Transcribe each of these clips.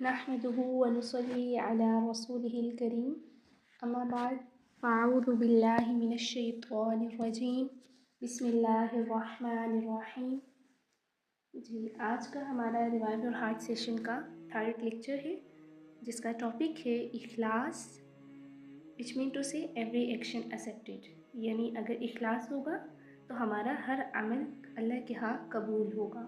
نحمده ونصلي على رسوله الكريم اما بعد فاعوذ باللہ من الشیطان الرجیم بسم اللہ الرحمن الرحیم. جی آج کا ہمارا ریوائو یور ہارٹ سیشن کا تھرڈ لیکچر ہے جس کا ٹاپک ہے اخلاص وچ مین ٹو سے ایوری ایکشن ایکسیپٹیڈ، یعنی اگر اخلاص ہوگا تو ہمارا ہر عمل اللہ کے ہاں قبول ہوگا.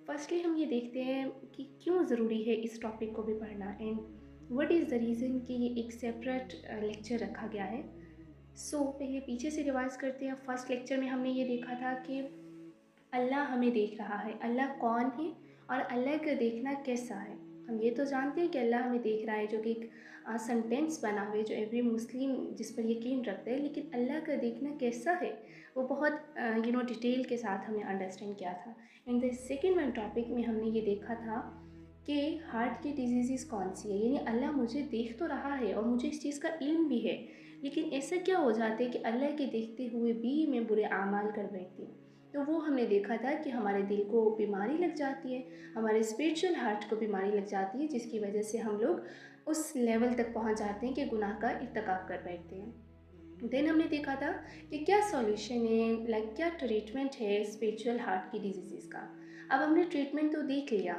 فرسٹلی ہم یہ دیکھتے ہیں کہ کیوں ضروری ہے اس ٹاپک کو بھی پڑھنا and what is the reason کہ یہ ایک سیپریٹ لیکچر رکھا گیا ہے. پہلے پیچھے سے ریوائز کرتے ہیں. فرسٹ لیکچر میں ہم نے یہ دیکھا تھا کہ اللہ ہمیں دیکھ رہا ہے، اللہ کون ہے اور اللہ کا دیکھنا کیسا ہے. ہم یہ تو جانتے ہیں کہ اللہ ہمیں دیکھ رہا ہے، جو کہ ایک سنٹینس بنا ہوئے جو ایوری مسلم جس پر یقین رکھتے ہیں، لیکن اللہ کا دیکھنا کیسا ہے وہ بہت ڈیٹیل کے ساتھ ہم نے انڈرسٹینڈ کیا تھا. And the second one topic میں ہم نے یہ دیکھا تھا کہ ہارٹ کی ڈیزیزز کون سی ہے، یعنی اللہ مجھے دیکھ تو رہا ہے اور مجھے اس چیز کا علم بھی ہے، لیکن ایسا کیا ہو جاتا ہے کہ اللہ کے دیکھتے ہوئے بھی میں برے اعمال کر بیٹھتی ہوں. تو وہ ہم نے دیکھا تھا کہ ہمارے دل کو بیماری لگ جاتی ہے، ہمارے اسپریچول ہارٹ کو بیماری لگ جاتی ہے، جس کی وجہ سے ہم لوگ اس لیول تک پہنچ جاتے ہیں کہ گناہ کا ارتکاب کر بیٹھتے ہیں. دین ہم نے دیکھا تھا کہ کیا سولیوشن ہے، کیا ٹریٹمنٹ ہے اسپریچول ہارٹ کی ڈیزیزز کا. اب ہم نے ٹریٹمنٹ تو دیکھ لیا،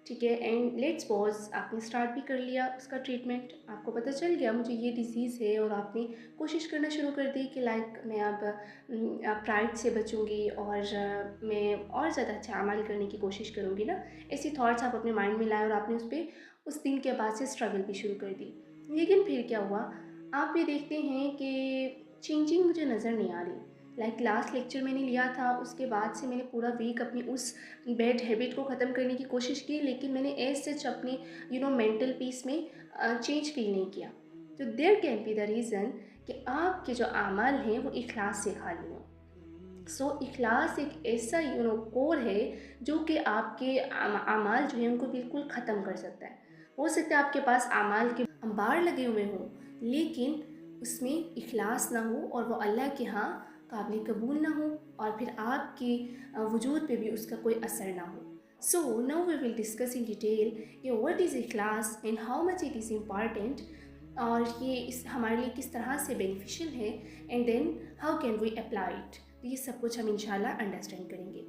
ٹھیک ہے، اینڈ لیٹس پوز آپ نے اسٹارٹ بھی کر لیا اس کا ٹریٹمنٹ. آپ کو پتہ چل گیا مجھے یہ ڈیزیز ہے اور آپ نے کوشش کرنا شروع کر دی کہ میں اب پرائڈ سے بچوں گی اور میں اور زیادہ اچھا اعمال کرنے کی کوشش کروں گی نا. ایسی تھاٹس آپ اپنے مائنڈ میں لائے اور آپ نے اس پہ اس دن کے بعد سے اسٹرگل بھی شروع کر دی. لیکن پھر کیا ہوا، آپ یہ دیکھتے ہیں کہ چینجنگ مجھے نظر نہیں آ رہی. لاسٹ لیکچر میں نے لیا تھا، اس کے بعد سے میں نے پورا ویک اپنی اس بیڈ ہیبٹ کو ختم کرنے کی کوشش کی، لیکن میں نے ایز سچ اپنی مینٹل پیس میں چینج فیل نہیں کیا. تو there can be the reason کہ آپ کے جو اعمال ہیں وہ اخلاص سے خالی ہوں. اخلاص ایک ایسا کور ہے جو کہ آپ کے اعمال جو ہیں ان کو بالکل ختم کر سکتا ہے. ہو سکتا ہے آپ کے پاس اعمال کے انبار لگے ہوئے ہوں، لیکن اس میں اخلاص نہ ہو اور وہ اللہ کے ہاں قابل قبول نہ ہو، اور پھر آپ کی وجود پہ بھی اس کا کوئی اثر نہ ہو. Now we will discuss in detail what is اخلاص and how much it is important، اور یہ ہمارے لیے کس طرح سے بینیفیشیل ہے، and then how can we apply it. یہ سب کچھ ہم انشاءاللہ انڈرسٹینڈ کریں گے.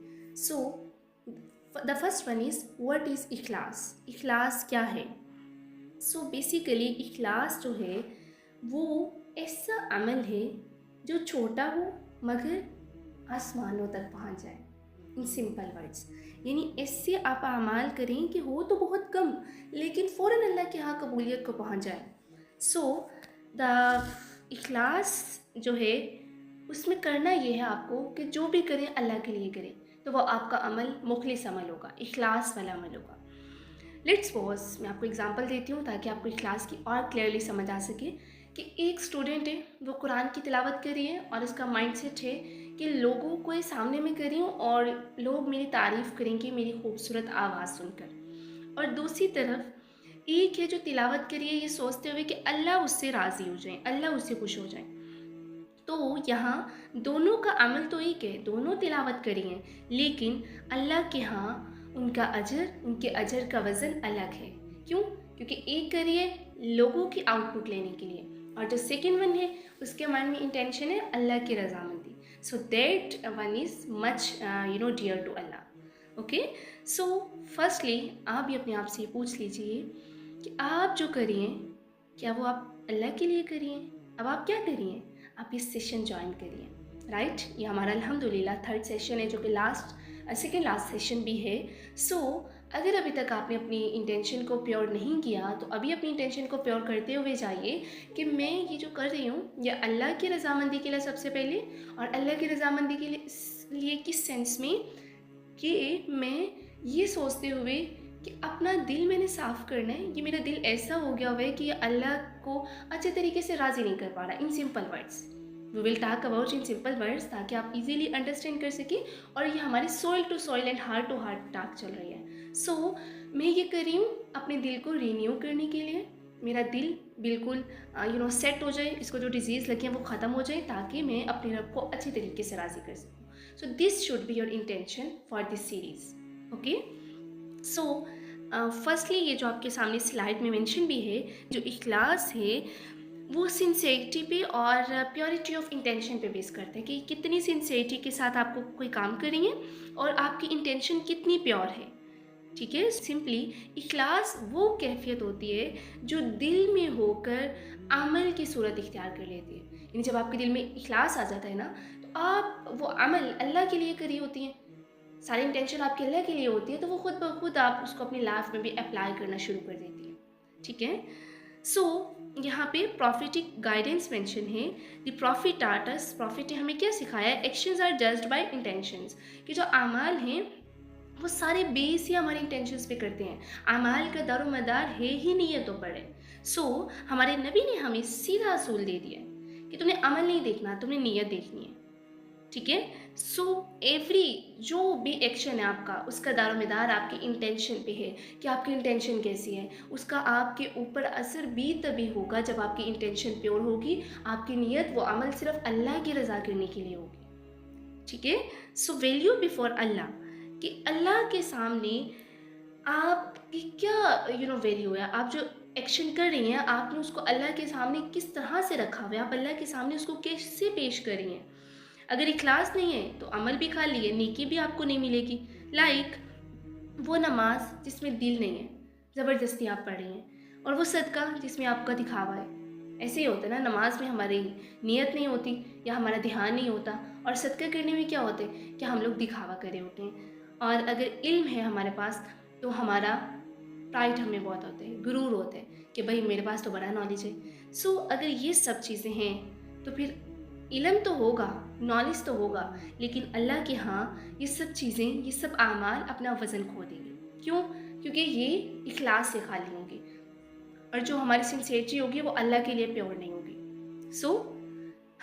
The first one is what is اخلاص. اخلاص کیا ہے؟ بیسیکلی اخلاص جو ہے وہ ایسا عمل ہے جو چھوٹا ہو مگر آسمانوں تک پہنچ جائے. ان سمپل ورڈس، یعنی ایسے آپ اعمال کریں کہ ہو تو بہت کم لیکن فوراً اللہ کے ہاں قبولیت کو پہنچ جائے. دا اخلاص جو ہے اس میں کرنا یہ ہے آپ کو کہ جو بھی کریں اللہ کے لیے کریں، تو وہ آپ کا عمل مخلص عمل ہوگا، اخلاص والا عمل ہوگا. لیٹس پوز میں آپ کو اگزامپل دیتی ہوں تاکہ آپ کو اخلاص کی اور کلیئرلی سمجھ آ سکے. کہ ایک اسٹوڈنٹ ہے، وہ قرآن کی تلاوت کر رہی ہے اور اس کا مائنڈ سیٹ ہے کہ لوگوں کو یہ سامنے میں کر رہی ہوں اور لوگ میری تعریف کریں گے میری خوبصورت آواز سن کر. اور دوسری طرف ایک ہے جو تلاوت کر رہی ہے یہ سوچتے ہوئے کہ اللہ اس سے راضی ہو جائیں، اللہ اس سے خوش ہو جائیں. تو یہاں دونوں کا عمل تو ایک ہے، دونوں تلاوت کری ہیں، لیکن اللہ کے ہاں ان کا اجر، ان کے اجر کا وزن الگ ہے. کیوں؟ کیونکہ ایک کریے لوگوں کی آؤٹ پٹ لینے کے لیے، اور جو سیکنڈ ون ہے اس کے مائنڈ میں انٹینشن ہے اللہ کی رضامندی. That one is much dear to اللہ. اوکے، فرسٹلی آپ بھی اپنے آپ سے پوچھ لیجئے کہ آپ جو کریے کیا وہ آپ اللہ کے لیے کریے؟ اب آپ کیا کریے؟ آپ یہ سیشن جوائن کریے، رائٹ. یہ ہمارا الحمدللہ تھرڈ سیشن ہے جو کہ سیکنڈ لاسٹ سیشن بھی ہے. اگر ابھی تک آپ نے اپنی انٹینشن کو پیور نہیں کیا تو ابھی اپنی انٹینشن کو پیور کرتے ہوئے جائیے کہ میں یہ جو کر رہی ہوں یہ اللہ کی رضامندی کے لیے سب سے پہلے، اور اللہ کی رضامندی کے لیے کس سینس میں کہ میں یہ سوچتے ہوئے کہ اپنا دل میں نے صاف کرنا ہے. یہ میرا دل ایسا ہو گیا ہوا ہے کہ یہ اللہ کو اچھے طریقے سے راضی نہیں کر پا رہا. In simple words we will talk about in simple words تاکہ آپ ایزیلی انڈرسٹینڈ کر سکیں. اور یہ ہماری soul to soul and heart to heart talk چل رہی ہے. میں یہ کر رہی ہوں اپنے دل کو رینیو کرنے کے لیے. میرا دل بالکل سیٹ ہو جائے، اس کو جو ڈیزیز لگی ہیں وہ ختم ہو جائے تاکہ میں اپنے رب کو اچھے طریقے سے راضی کر سکوں. This should be your intention for this series. Okay, firstly یہ جو آپ کے سامنے سلائڈ میں مینشن بھی ہے، جو اخلاص ہے وہ سنسیئرٹی پہ اور پیورٹی آف انٹینشن پہ بیس کرتا ہے کہ کتنی سنسیئرٹی کے ساتھ آپ کو کوئی کام کر رہی ہیں اور آپ کی انٹینشن کتنی پیور ہے. ٹھیک ہے. سمپلی اخلاص وہ کیفیت ہوتی ہے جو دل میں ہو کر عمل کی صورت اختیار کر لیتی ہے. یعنی جب آپ کے دل میں اخلاص آ جاتا ہے نا تو آپ وہ عمل اللہ کے لیے کری ہوتی ہیں، ساری انٹینشن آپ کے اللہ کے لیے ہوتی ہے، تو وہ خود بخود آپ اس کو اپنی لائف میں بھی اپلائی کرنا شروع کر دیتی ہیں. ٹھیک ہے. سو یہاں پہ پروفیٹک گائیڈنس مینشن ہے. دی پروفٹ ٹاٹس، پروفٹ نے ہمیں کیا سکھایا ہے؟ Actions are judged by intentions, کہ جو اعمال ہیں وہ سارے بیس ہی ہمارے انٹینشنز پہ کرتے ہیں. اعمال کا دار و مدار ہے ہی نیتوں پر ہے. سو ہمارے نبی نے ہمیں سیدھا اصول دے دیا کہ تم نے عمل نہیں دیکھنا، تم نے نیت دیکھنی ہے. ٹھیک ہے. سو ایوری جو بھی ایکشن ہے آپ کا، اس کا دار و مدار آپ کی انٹینشن پہ ہے کہ آپ کی انٹینشن کیسی ہے. اس کا آپ کے اوپر اثر بھی تبھی ہوگا جب آپ کی انٹینشن پیور ہوگی، آپ کی نیت وہ عمل صرف اللہ کی رضا کرنے کے لیے ہوگی. ٹھیک ہے. سو ویلیو بیفور اللہ، کہ اللہ کے سامنے آپ کی کیا ویلیو ہے. آپ جو ایکشن کر رہی ہیں آپ نے اس کو اللہ کے سامنے کس طرح سے رکھا ہوا ہے، آپ اللہ کے سامنے اس کو کیسے پیش کر رہی ہیں. اگر اخلاص نہیں ہے تو عمل بھی خالی ہے، نیکی بھی آپ کو نہیں ملے گی. لائک وہ نماز جس میں دل نہیں ہے، زبردستی آپ پڑھ رہی ہیں، اور وہ صدقہ جس میں آپ کا دکھاوا ہے. ایسے ہی ہوتا ہے نا، نماز میں ہماری نیت نہیں ہوتی یا ہمارا دھیان نہیں ہوتا، اور صدقہ کرنے میں کیا ہوتے ہیں کہ ہم لوگ دکھاوا کر رہے ہوتے ہیں. اور اگر علم ہے ہمارے پاس تو ہمارا پرائڈ ہمیں بہت ہوتا ہے، غرور ہوتا ہے کہ بھائی میرے پاس تو بڑا نالج ہے. سو اگر یہ سب چیزیں ہیں تو پھر علم تو ہوگا، نالج تو ہوگا، لیکن اللہ کے ہاں یہ سب چیزیں، یہ سب اعمال اپنا وزن کھو دیں گے. کیوں؟ کیونکہ یہ اخلاص سے خالی ہوں گے، اور جو ہماری سنسیئرٹی ہوگی وہ اللہ کے لیے پیور نہیں ہوگی. سو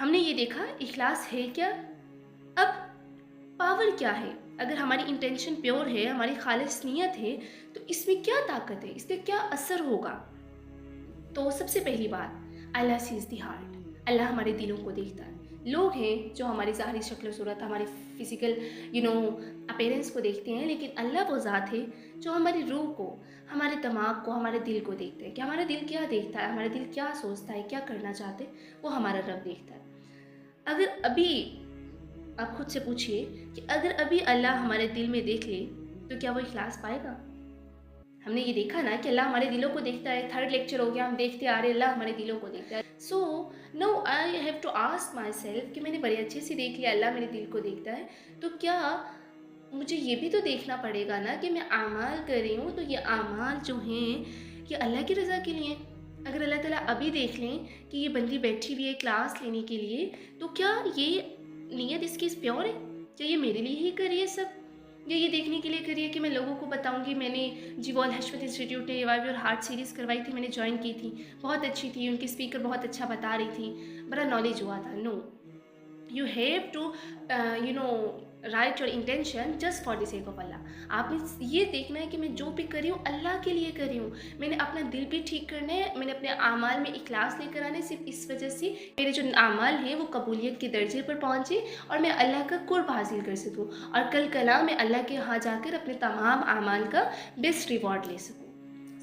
ہم نے یہ دیکھا اخلاص ہے کیا. اب پاور کیا ہے؟ اگر ہماری انٹینشن پیور ہے، ہماری خالص نیت ہے، تو اس میں کیا طاقت ہے، اس کا کیا اثر ہوگا؟ تو سب سے پہلی بات، اللہ سیز دی ہارٹ. اللہ ہمارے دلوں کو دیکھتا ہے. لوگ ہیں جو ہماری ظاہری شکل و صورت، ہماری فزیکل اپیرنس کو دیکھتے ہیں، لیکن اللہ وہ ذات ہے جو ہماری روح کو، ہمارے دماغ کو، ہمارے دل کو دیکھتا ہے. کہ ہمارا دل کیا دیکھتا ہے، ہمارا دل کیا سوچتا ہے، کیا کرنا چاہتے ہیں، وہ ہمارا رب دیکھتا ہے. اگر ابھی آپ خود سے پوچھئے کہ اگر ابھی اللہ ہمارے دل میں دیکھ لے تو کیا وہ اخلاص پائے گا؟ ہم نے یہ دیکھا نا کہ اللہ ہمارے دلوں کو دیکھتا ہے. تھرڈ لیکچر ہو گیا، ہم دیکھتے آ رہے اللہ ہمارے دلوں کو دیکھتا ہے. So no I have to ask myself کہ میں نے بڑے اچھے سے دیکھ لیا اللہ میرے دل کو دیکھتا ہے، تو کیا مجھے یہ بھی تو دیکھنا پڑے گا نا کہ میں اعمال کر رہی ہوں تو یہ اعمال جو ہیں یہ اللہ کی رضا کے لیے. اگر اللہ تعالیٰ ابھی دیکھ لیں کہ یہ بندی بیٹھی ہوئی ہے کلاس لینے کے لیے، تو کیا یہ نیت اس کی پیور ہے؟ کیا یہ میرے لیے ہی کر رہی ہے سب، یا یہ دیکھنے کے لیے کر رہی ہے کہ میں لوگوں کو بتاؤں گی میں نے جیوال حشمت انسٹیٹیوٹ نے ریوائو یور ہارٹ سیریز کروائی تھی، میں نے جوائن کی تھی، بہت اچھی تھی، ان کی اسپیکر بہت اچھا بتا رہی تھی، بڑا نالج ہوا تھا. No, you have to write your intention just for the sake of اللہ. آپ نے یہ دیکھنا ہے کہ میں جو بھی کر رہی ہوں اللہ کے لیے کر رہی ہوں. میں نے اپنا دل بھی ٹھیک کرنا ہے، میں نے اپنے اعمال میں اخلاص لے کر آنا ہے، صرف اس وجہ سے میرے جو اعمال ہیں وہ قبولیت کے درجے پر پہنچے اور میں اللہ کا قرب حاصل کر سکوں، اور کل کلا میں اللہ کے ہاں جا کر اپنے تمام اعمال کا بیسٹ ریوارڈ لے سکوں.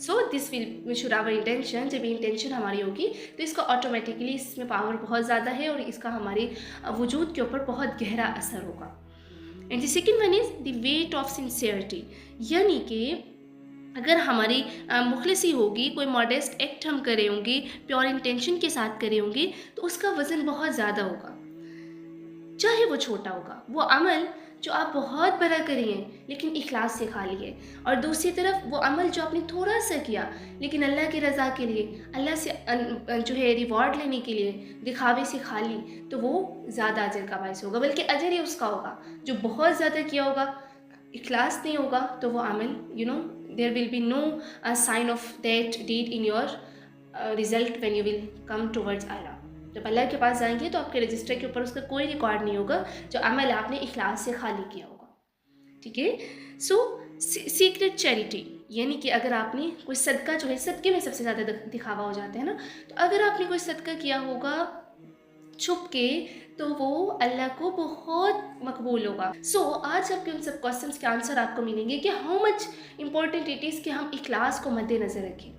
سو دس ول شوڈ آور انٹینشن. جب انٹینشن ہماری ہوگی تو اس کا آٹومیٹکلی اس میں پاور بہت زیادہ ہے اور اس کا ہمارے وجود کے اوپر بہت گہرا اثر ہوگا. And the second one is the weight of sincerity. یعنی کہ اگر ہماری مخلصی ہوگی، کوئی ماڈیسٹ ایکٹ ہم کرے ہوں گے، پیور انٹینشن کے ساتھ کرے ہوں گے، تو اس کا وزن بہت زیادہ ہوگا، چاہے وہ چھوٹا ہوگا. وہ عمل جو آپ بہت بڑا کری ہیں لیکن اخلاص سے خالی ہے، اور دوسری طرف وہ عمل جو آپ نے تھوڑا سا کیا لیکن اللہ کی رضا کے لیے، اللہ سے جو ہے ریوارڈ لینے کے لیے، دکھاوے سے خالی، تو وہ زیادہ اجر کا باعث ہوگا، بلکہ اجر ہی اس کا ہوگا. جو بہت زیادہ کیا ہوگا، اخلاص نہیں ہوگا، تو وہ عمل there will be no sign of that deed in your result when you will come towards Allah. جب اللہ کے پاس جائیں گے تو آپ کے رجسٹر کے اوپر اس کا کوئی ریکارڈ نہیں ہوگا جو عمل آپ نے اخلاص سے خالی کیا ہوگا. ٹھیک ہے. سو سیکریٹ چیریٹی، یعنی کہ اگر آپ نے کوئی صدقہ، جو ہے صدقے میں سب سے زیادہ دکھاوا ہو جاتا ہے نا، تو اگر آپ نے کوئی صدقہ کیا ہوگا چھپ کے تو وہ اللہ کو بہت مقبول ہوگا. آج آپ کے ان سب کوشچنس کے آنسر آپ کو ملیں گے کہ how much important it is کہ ہم اخلاص کو مد نظر رکھیں.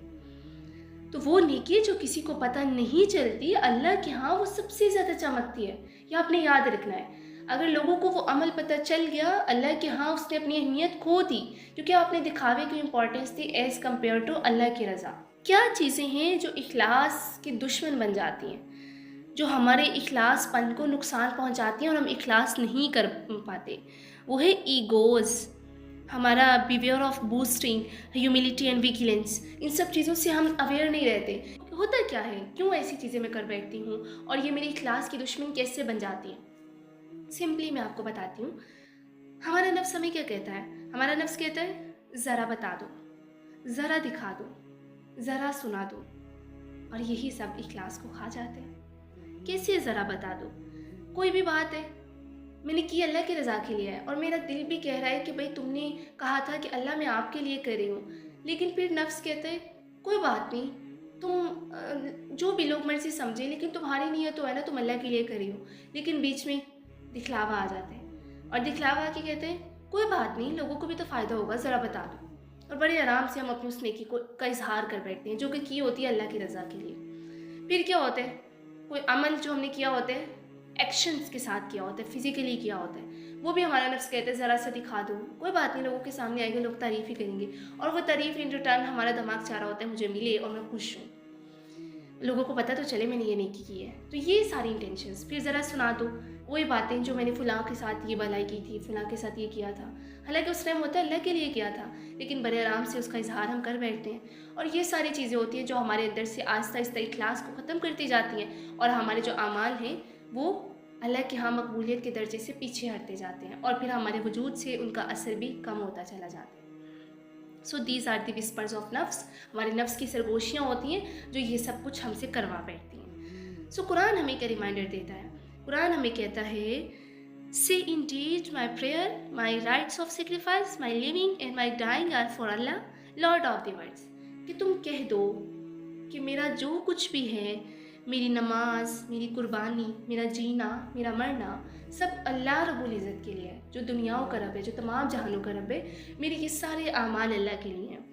تو وہ نیکی جو کسی کو پتہ نہیں چلتی اللہ کے ہاں وہ سب سے زیادہ چمکتی ہے. یہ آپ نے یاد رکھنا ہے. اگر لوگوں کو وہ عمل پتہ چل گیا اللہ کے ہاں اس نے اپنی اہمیت کھو دی, کیونکہ آپ نے دکھاوے کی امپورٹنس دی ایز کمپیئر ٹو اللہ کی رضا. کیا چیزیں ہیں جو اخلاص کے دشمن بن جاتی ہیں, جو ہمارے اخلاص پن کو نقصان پہنچاتی ہیں اور ہم اخلاص نہیں کر پاتے؟ وہ ہے ایگوز, ہمارا behaviour of boasting, humility and vigilance. ان سب چیزوں سے ہم اویئر نہیں رہتے. ہوتا کیا ہے, کیوں ایسی چیزیں میں کر بیٹھتی ہوں اور یہ میری اخلاص کی دشمن کیسے بن جاتی ہیں؟ سمپلی میں آپ کو بتاتی ہوں. ہمارا نفس ہمیں کیا کہتا ہے؟ ہمارا نفس کہتا ہے ذرا بتا دو, ذرا دکھا دو, ذرا سنا دو, اور یہی سب اخلاص کو کھا جاتے ہیں. کیسے ذرا بتا دو؟ کوئی بھی بات ہے میں نے کی اللہ کی رضا کے لیے ہے اور میرا دل بھی کہہ رہا ہے کہ بھائی تم نے کہا تھا کہ اللہ میں آپ کے لیے کر رہی ہوں, لیکن پھر نفس کہتا ہے کوئی بات نہیں, تم جو بھی لوگ مرضی سمجھیں لیکن تمہاری نیت تو ہے نا, تم اللہ کے لیے کر رہی ہو. لیکن بیچ میں دکھلاوا آ جاتا ہے اور دکھلاوا کے کہتے ہیں کوئی بات نہیں, لوگوں کو بھی تو فائدہ ہوگا, ذرا بتا دو. اور بڑے آرام سے ہم اپنی اس نیکی کا اظہار کر بیٹھتے ہیں جو کہ کی ہوتی ہے اللہ کی رضا کے لیے. پھر کیا ہوتا ہے, کوئی عمل جو ہم نے کیا ہوتا ہے ایکشنز کے ساتھ کیا ہوتا ہے, فزیکلی کیا ہوتا ہے, وہ بھی ہمارا نفس کہتا ہے ذرا سا دکھا دو, کوئی بات نہیں, لوگوں کے سامنے آئے گا, لوگ تعریف ہی کریں گے, اور وہ تعریف ان ریٹرن ہمارا دماغ چاہ رہا ہوتا ہے مجھے ملے اور میں خوش ہوں, لوگوں کو پتہ تو چلے میں نے یہ نیکی کی ہے. تو یہ ساری انٹینشنز. پھر ذرا سنا دو وہی باتیں جو میں نے فلاں کے ساتھ یہ بھلائی کی تھی, فلاں کے ساتھ یہ کیا تھا, حالانکہ اس ٹائم ہوتا ہے اللہ کے لیے کیا تھا, لیکن بڑے آرام سے اس کا اظہار ہم کر بیٹھتے ہیں. اور یہ ساری چیزیں ہوتی ہیں جو ہمارے اندر سے آہستہ آہستہ اخلاص کو ختم کرتی جاتی ہیں, اور ہمارے جو اعمال ہیں وہ اللہ کے ہاں مقبولیت کے درجے سے پیچھے ہٹتے جاتے ہیں, اور پھر ہمارے وجود سے ان کا اثر بھی کم ہوتا چلا جاتا ہے. So these are the whispers of نفس. ہمارے نفس کی سرگوشیاں ہوتی ہیں جو یہ سب کچھ ہم سے کروا بیٹھتی ہیں. سو قرآن ہمیں کیا ریمائنڈر دیتا ہے؟ قرآن ہمیں کہتا ہے Say indeed my prayer, my rites of sacrifice, my living and my dying are for Allah, Lord of the worlds. کہ تم کہہ دو کہ میرا جو کچھ بھی ہے, میری نماز, میری قربانی, میرا جینا, میرا مرنا, سب اللہ رب العزت کے لیے ہے, جو دنیاؤں کا رب ہے, جو تمام جہانوں کا رب ہے. میرے یہ سارے اعمال اللہ کے لیے ہیں.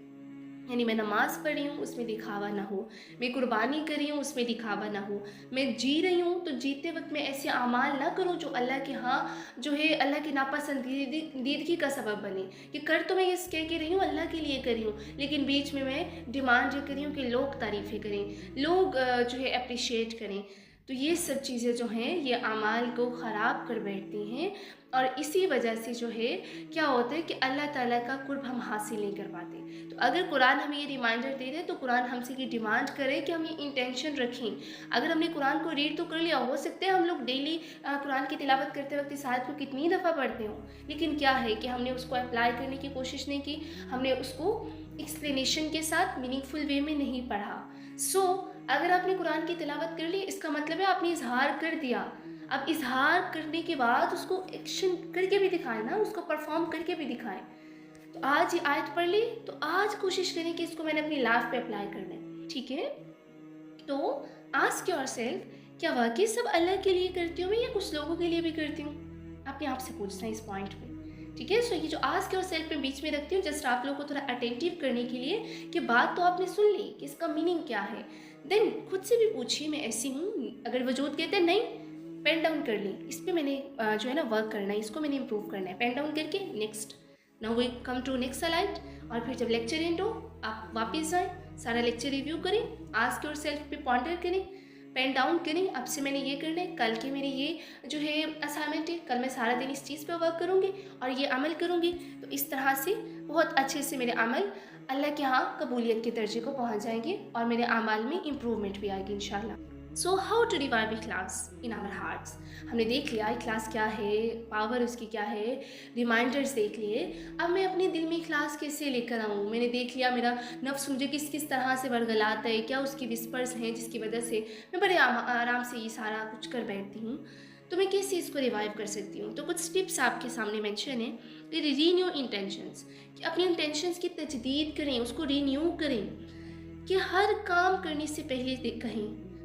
یعنی میں نماز پڑھ رہی ہوں اس میں دکھاوا نہ ہو, میں قربانی کر رہی ہوں اس میں دکھاوا نہ ہو, میں جی رہی ہوں تو جیتے وقت میں ایسے اعمال نہ کروں جو اللہ کے ہاں جو ہے اللہ کی ناپسندیدگی کا سبب بنے. کہ کر تو میں اس کہہ کے رہی ہوں اللہ کے لیے کر رہی ہوں, لیکن بیچ میں ڈیمانڈ یہ کر رہی ہوں کہ لوگ تعریفیں کریں, لوگ جو ہے اپریشیٹ کریں. تو یہ سب چیزیں جو ہیں یہ اعمال کو خراب کر بیٹھتی ہیں, اور اسی وجہ سے جو ہے کیا ہوتا ہے کہ اللہ تعالیٰ کا قرب ہم حاصل نہیں کر پاتے. تو اگر قرآن ہمیں یہ ریمائنڈر دے دے تو قرآن ہم سے یہ ڈیمانڈ کرے کہ ہم یہ انٹینشن رکھیں. اگر ہم نے قرآن کو ریڈ تو کر لیا, ہو سکتا ہے ہم لوگ ڈیلی قرآن کی تلاوت کرتے وقت اس آیت کو کتنی دفعہ پڑھتے ہوں, لیکن کیا ہے کہ ہم نے اس کو اپلائی کرنے کی کوشش نہیں کی, ہم نے اس کو ایکسپلینیشن کے ساتھ میننگ فل وے میں نہیں پڑھا. اگر آپ نے قرآن کی تلاوت کر لی اس کا مطلب ہے آپ نے اظہار کر دیا. اب اظہار کرنے کے بعد اس کو ایکشن کر کے بھی دکھائیں نا, اس کو پرفارم کر کے بھی دکھائیں. تو آج یہ آیت پڑھ لی تو آج کوشش کریں کہ اس کو میں نے اپنی لائف پہ اپلائی کرنا ہے, ٹھیک ہے؟ تو آسک یور سیلف, کیا واقعی سب اللہ کے لیے کرتی ہوں میں یا کچھ لوگوں کے لیے بھی کرتی ہوں؟ اپنے آپ سے پوچھنا ہے اس پوائنٹ پہ, ٹھیک ہے؟ سو یہ جو آسک یور سیلف میں بیچ میں رکھتی ہوں جسٹ آپ لوگوں کو تھوڑا اٹینٹیو کرنے کے لیے کہ بات تو آپ نے سن لی کہ اس کا میننگ کیا ہے. دین خود سے بھی پوچھیے میں ایسی ہوں؟ اگر وجود کہتے ہیں نہیں, پین ڈاؤن کر لیں, اس پہ میں نے جو ہے نا ورک کرنا ہے, اس کو میں نے امپروو کرنا ہے. پین ڈاؤن کر کے next, now we come to next slide. اور پھر جب لیکچر اینڈ ہو آپ واپس جائیں, سارا لیکچر ریویو کریں, آسک یور سیلف پہ پونڈر کریں, پین ڈاؤن کریں, اب سے میں نے یہ کرنا ہے, کل کی میری یہ جو ہے اسائنمنٹ ہے, کل میں سارا دن اس چیز پہ ورک کروں گی اور یہ عمل کروں گی. تو اس طرح سے بہت اچھے سے میرے عمل اللہ کے ہاں قبولیت کے درجے کو پہنچ جائیں گے اور میرے اعمال میں امپروومنٹ بھی آئے گی انشاءاللہ. سو ہاؤ ٹو ریوائو اخلاص ان آور ہارٹس. ہم نے دیکھ لیا اخلاص کیا ہے, پاور اس کی کیا ہے, ریمائنڈرز دیکھ لیے. اب میں اپنے دل میں اخلاص کیسے لے کر آؤں؟ میں نے دیکھ لیا میرا نفس مجھے کس کس طرح سے ورگلاتا ہے, کیا اس کی وسپرز ہیں جس کی وجہ سے میں بڑے آرام سے یہ سارا کچھ کر بیٹھتی ہوں. تو میں کیسے اس کو ریوائیو کر سکتی ہوں؟ تو کچھ ٹپس آپ کے سامنے مینشن ہیں کہ رینیو انٹینشنس, کہ اپنی انٹینشنس کی تجدید کریں, اس کو رینیو کریں, کہ ہر کام کرنے سے پہلے کہیں,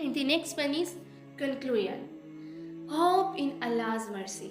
And the next one is conclusion. Hope in Allah's mercy,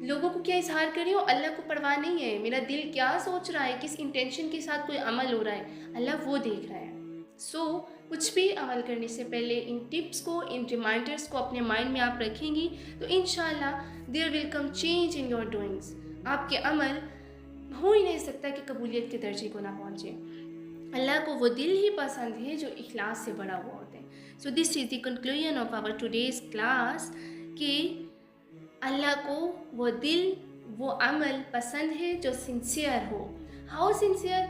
لوگوں کو کیا اظہار کر رہی ہوں، اللہ کو پرواہ نہیں ہے میرا دل کیا سوچ رہا ہے، کس انٹینشن کے ساتھ کوئی عمل ہو رہا ہے، اللہ وہ دیکھ رہا ہے. سو کچھ بھی عمل کرنے سے پہلے ان ٹپس کو، ان ریمائنڈرس کو اپنے مائنڈ میں آپ رکھیں گی تو انشاءاللہ دیر ول کم چینج ان یور ڈوئنگس. آپ کے عمل ہو ہی نہیں سکتا کہ قبولیت کے درجے کو نہ پہنچے. اللہ کو وہ دل ہی پسند ہے جو اخلاص سے بڑا ہوا ہوتے ہیں. So this is the conclusion of our today's class کہ اللہ کو وہ دل، وہ عمل پسند ہے جو سنسیئر ہو. How sincere?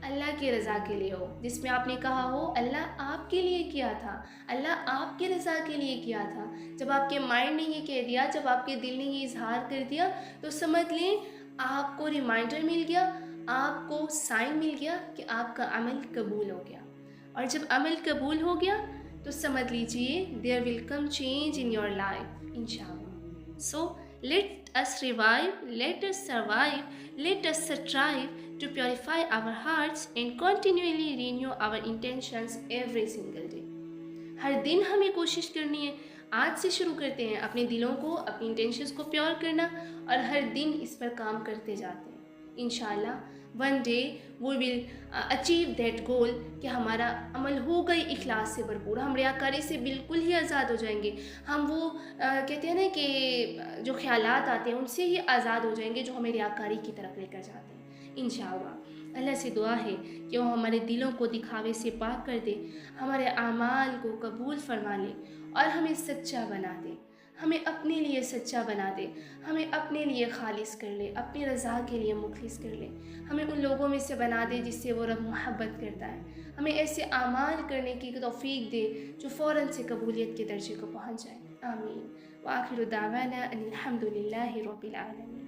اللہ کی رضا کے لیے ہو، جس میں آپ نے کہا ہو اللہ آپ کے لیے کیا تھا، اللہ آپ کی رضا کے لیے کیا تھا. جب آپ کے مائنڈ نے یہ کہہ دیا، جب آپ کے دل نے یہ اظہار کر دیا تو سمجھ لیں آپ کو ریمائنڈر مل گیا، آپ کو سائن مل گیا کہ آپ کا عمل قبول ہو گیا. اور جب عمل قبول ہو گیا تو سمجھ لیجئے دیر ول کم چینج ان یور لائف انشاءاللہ. So let us revive, let us survive, let us strive to purify our hearts and continually renew our intentions every single day. ہر دن ہمیں کوشش کرنی ہے. آج سے شروع کرتے ہیں اپنے دلوں کو، اپنی انٹینشنز کو پیور کرنا، اور ہر دن اس پر کام کرتے جاتے ہیں. انشاءاللہ one day we will achieve that goal کہ ہمارا عمل ہو گئی اخلاص سے بھرپور، ہم ریاکاری سے بالکل ہی آزاد ہو جائیں گے. ہم وہ کہتے ہیں نا کہ جو خیالات آتے ہیں ان سے ہی آزاد ہو جائیں گے جو ہمیں ریاکاری کی طرف لے کر جاتے ہیں. انشاءاللہ اللہ سے دعا ہے کہ وہ ہمارے دلوں کو دکھاوے سے پاک کر دے، ہمارے اعمال کو قبول فرما لے اور ہمیں سچا بنا دے، ہمیں اپنے لیے سچا بنا دے، ہمیں اپنے لیے خالص کر لے، اپنی رضا کے لیے مخلص کر لے. ہمیں ان لوگوں میں سے بنا دے جس سے وہ رب محبت کرتا ہے. ہمیں ایسے اعمال کرنے کی توفیق دے جو فوراً سے قبولیت کے درجے کو پہنچ جائے. آمین. وآخر دعوانا ان الحمد للہ رب العالمین.